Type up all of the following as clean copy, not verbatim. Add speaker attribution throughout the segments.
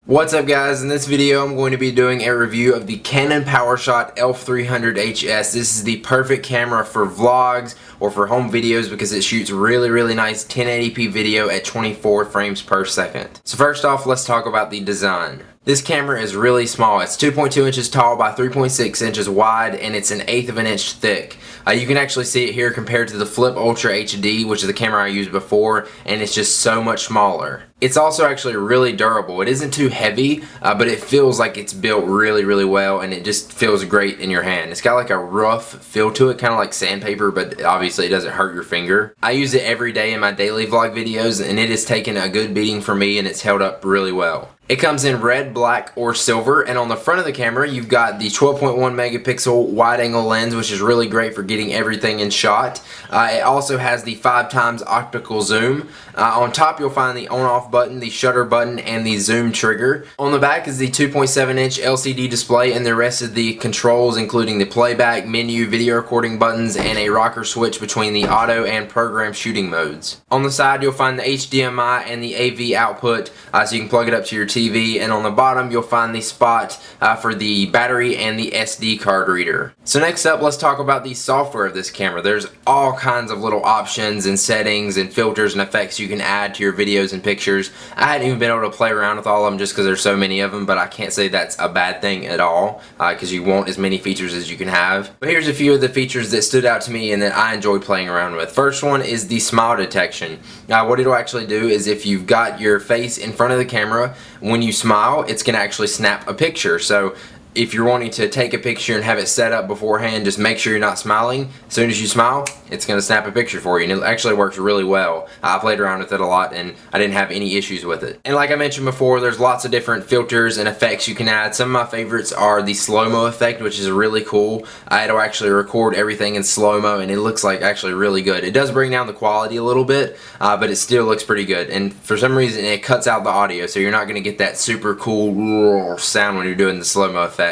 Speaker 1: What's up guys, in this video I'm going to be doing a review of the Canon Powershot ELPH. This is the perfect camera for vlogs or for home videos because it shoots really nice 1080p video at 24 frames per second. So first off, let's talk about the design. This camera is really small. It's 2.2 inches tall by 3.6 inches wide, and it's 1/8 of an inch thick. You can actually see it here compared to the Flip Ultra HD, which is the camera I used before, and it's just so much smaller. It's also actually really durable. It isn't too heavy, but it feels like it's built really well, and it just feels great in your hand. It's got like a rough feel to it, kind of like sandpaper, but obviously it doesn't hurt your finger. I use it every day in my daily vlog videos, and it has taken a good beating for me, and it's held up really well. It comes in red, black, or silver, and on the front of the camera you've got the 12.1 megapixel wide angle lens, which is really great for getting everything in shot. It also has the 5x optical zoom. On top you'll find the on-off button, the shutter button, and the zoom trigger. On the back is the 2.7 inch LCD display and the rest of the controls, including the playback, menu, video recording buttons, and a rocker switch between the auto and program shooting modes. On the side you'll find the HDMI and the AV output, so you can plug it up to your TV, and on the bottom you'll find the spot for the battery and the SD card reader. So next up, let's talk about the software of this camera. There's all kinds of little options and settings and filters and effects you can add to your videos and pictures. I hadn't even been able to play around with all of them just because there's so many of them, but I can't say that's a bad thing at all because you want as many features as you can have. But here's a few of the features that stood out to me and that I enjoy playing around with. First one is the smile detection. What it'll actually do is if you've got your face in front of the camera, when you smile, it's going to actually snap a picture. So if you're wanting to take a picture and have it set up beforehand, just make sure you're not smiling. As soon as you smile, it's going to snap a picture for you, and it actually works really well. I played around with it a lot and I didn't have any issues with it. And like I mentioned before, there's lots of different filters and effects you can add. Some of my favorites are the slow-mo effect, which is really cool. It'll actually record everything in slow-mo and it looks like actually really good. It does bring down the quality a little bit, but it still looks pretty good. And for some reason it cuts out the audio, so you're not going to get that super cool sound when you're doing the slow-mo effect.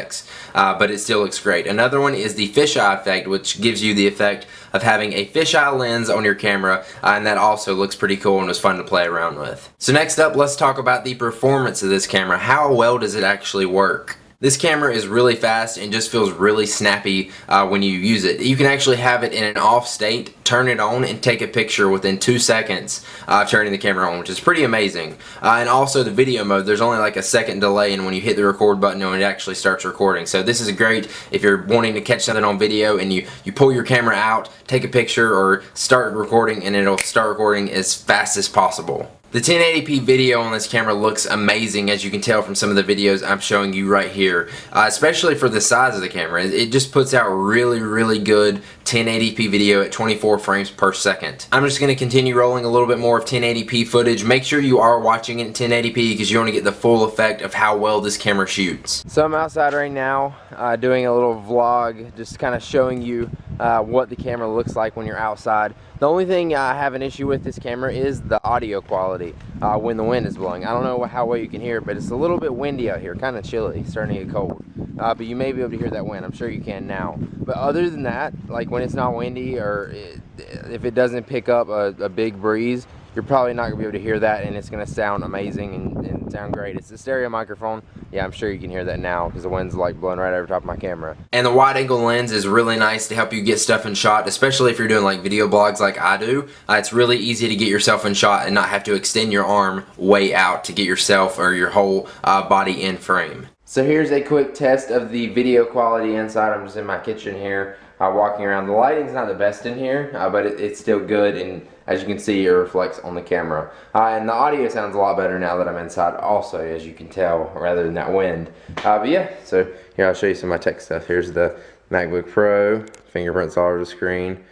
Speaker 1: But it still looks great. Another one is the fisheye effect, which gives you the effect of having a fisheye lens on your camera, and that also looks pretty cool and was fun to play around with. So next up, let's talk about the performance of this camera. How well does it actually work? This camera is really fast and just feels really snappy when you use it. You can actually have it in an off state, turn it on, and take a picture within 2 seconds of turning the camera on, which is pretty amazing. And also the video mode, there's only like a second delay in when you hit the record button and it actually starts recording. So this is great if you're wanting to catch something on video and you pull your camera out, take a picture, or start recording, and it'll start recording as fast as possible. The 1080p video on this camera looks amazing, as you can tell from some of the videos I'm showing you right here, especially for the size of the camera. It just puts out really good 1080p video at 24 frames per second. I'm just going to continue rolling a little bit more of 1080p footage. Make sure you are watching it in 1080p because you want to get the full effect of how well this camera shoots. So I'm outside right now doing a little vlog, just kind of showing you what the camera looks like when you're outside. The only thing I have an issue with this camera is the audio quality when the wind is blowing. I don't know how well you can hear it, but it's a little bit windy out here, kind of chilly, it's starting to get cold. But you may be able to hear that wind. I'm sure you can now. But other than that, like when it's not windy or if it doesn't pick up a big breeze, you're probably not going to be able to hear that, and it's going to sound amazing and sound great. It's a stereo microphone. Yeah, I'm sure you can hear that now because the wind's like blowing right over top of my camera. And the wide angle lens is really nice to help you get stuff in shot, especially if you're doing like video blogs like I do. It's really easy to get yourself in shot and not have to extend your arm way out to get yourself or your whole body in frame. So here's a quick test of the video quality inside. I'm just in my kitchen here walking around. The lighting's not the best in here, but it's still good, and as you can see, it reflects on the camera. And the audio sounds a lot better now that I'm inside also, as you can tell, rather than that wind. But yeah, so here I'll show you some of my tech stuff. Here's the MacBook Pro, fingerprints all over the screen,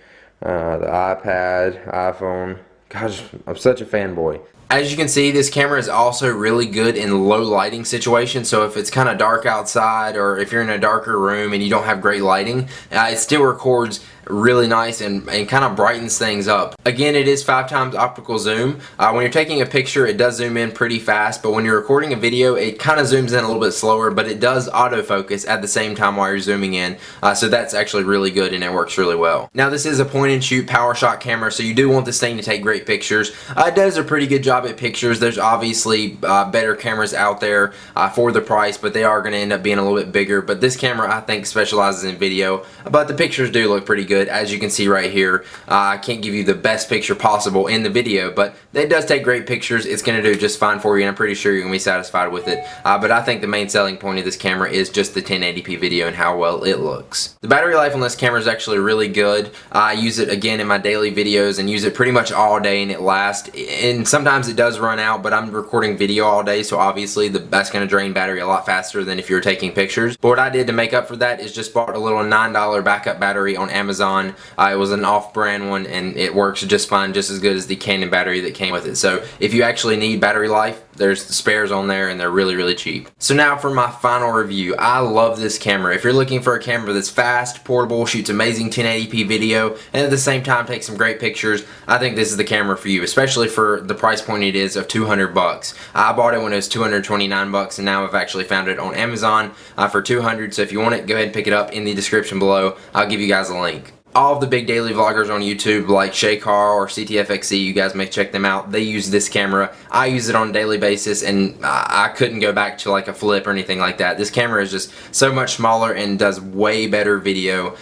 Speaker 1: the iPad, iPhone. Gosh, I'm such a fanboy. As you can see, this camera is also really good in low lighting situations, so if it's kind of dark outside or if you're in a darker room and you don't have great lighting, it still records really nice and kind of brightens things up. Again, it is 5 times optical zoom. When you're taking a picture, it does zoom in pretty fast, but when you're recording a video, it kind of zooms in a little bit slower, but it does autofocus at the same time while you're zooming in. So that's actually really good and it works really well. Now this is a point and shoot Powershot camera, so you do want this thing to take great pictures. It does a pretty good job at pictures. There's obviously better cameras out there for the price, but they are going to end up being a little bit bigger. But this camera, I think, specializes in video, but the pictures do look pretty good. As you can see right here, I can't give you the best picture possible in the video, but it does take great pictures. It's going to do just fine for you, and I'm pretty sure you're going to be satisfied with it. But I think the main selling point of this camera is just the 1080p video and how well it looks. The battery life on this camera is actually really good. I use it again in my daily videos and use it pretty much all day, and it lasts. And sometimes it does run out, but I'm recording video all day, so obviously that's going to drain battery a lot faster than if you're taking pictures. But what I did to make up for that is just bought a little $9 backup battery on Amazon. It was an off-brand one, and it works just fine, just as good as the Canon battery that came with it. So if you actually need battery life, there's spares on there, and they're really cheap. So now for my final review. I love this camera. If you're looking for a camera that's fast, portable, shoots amazing 1080p video, and at the same time takes some great pictures, I think this is the camera for you, especially for the price point it is of 200 bucks. I bought it when it was 229 bucks, and now I've actually found it on Amazon for 200. So if you want it, go ahead and pick it up in the description below. I'll give you guys a link. All of the big daily vloggers on YouTube like Shay Carl or CTFXC, you guys may check them out. They use this camera. I use it on a daily basis, and I couldn't go back to like a flip or anything like that. This camera is just so much smaller and does way better video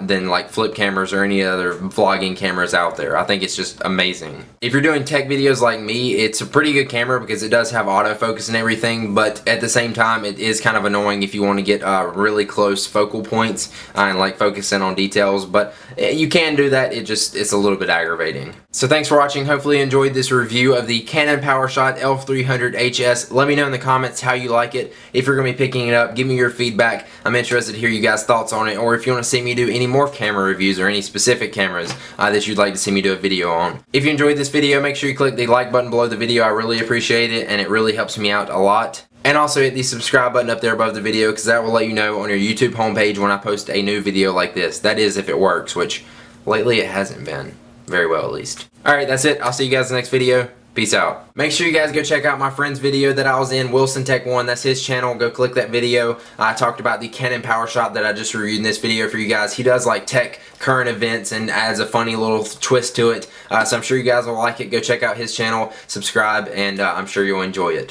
Speaker 1: than like flip cameras or any other vlogging cameras out there. I think it's just amazing. If you're doing tech videos like me, it's a pretty good camera because it does have autofocus and everything, but at the same time it is kind of annoying if you want to get really close focal points and like focus in on details. But you can do that, it's a little bit aggravating. So thanks for watching. Hopefully you enjoyed this review of the Canon Powershot ELPH. Let me know in the comments how you like it. If you're going to be picking it up, give me your feedback. I'm interested to hear you guys' thoughts on it, or if you want to see me do any more camera reviews or any specific cameras that you'd like to see me do a video on. If you enjoyed this video, make sure you click the like button below the video. I really appreciate it, and it really helps me out a lot. And also hit the subscribe button up there above the video, because that will let you know on your YouTube homepage when I post a new video like this. That is if it works, which lately it hasn't been. Very well, at least. Alright, that's it. I'll see you guys in the next video. Peace out. Make sure you guys go check out my friend's video that I was in, Wilson Tech 1. That's his channel. Go click that video. I talked about the Canon Powershot that I just reviewed in this video for you guys. He does like tech current events and adds a funny little twist to it. So I'm sure you guys will like it. Go check out his channel, subscribe, and I'm sure you'll enjoy it.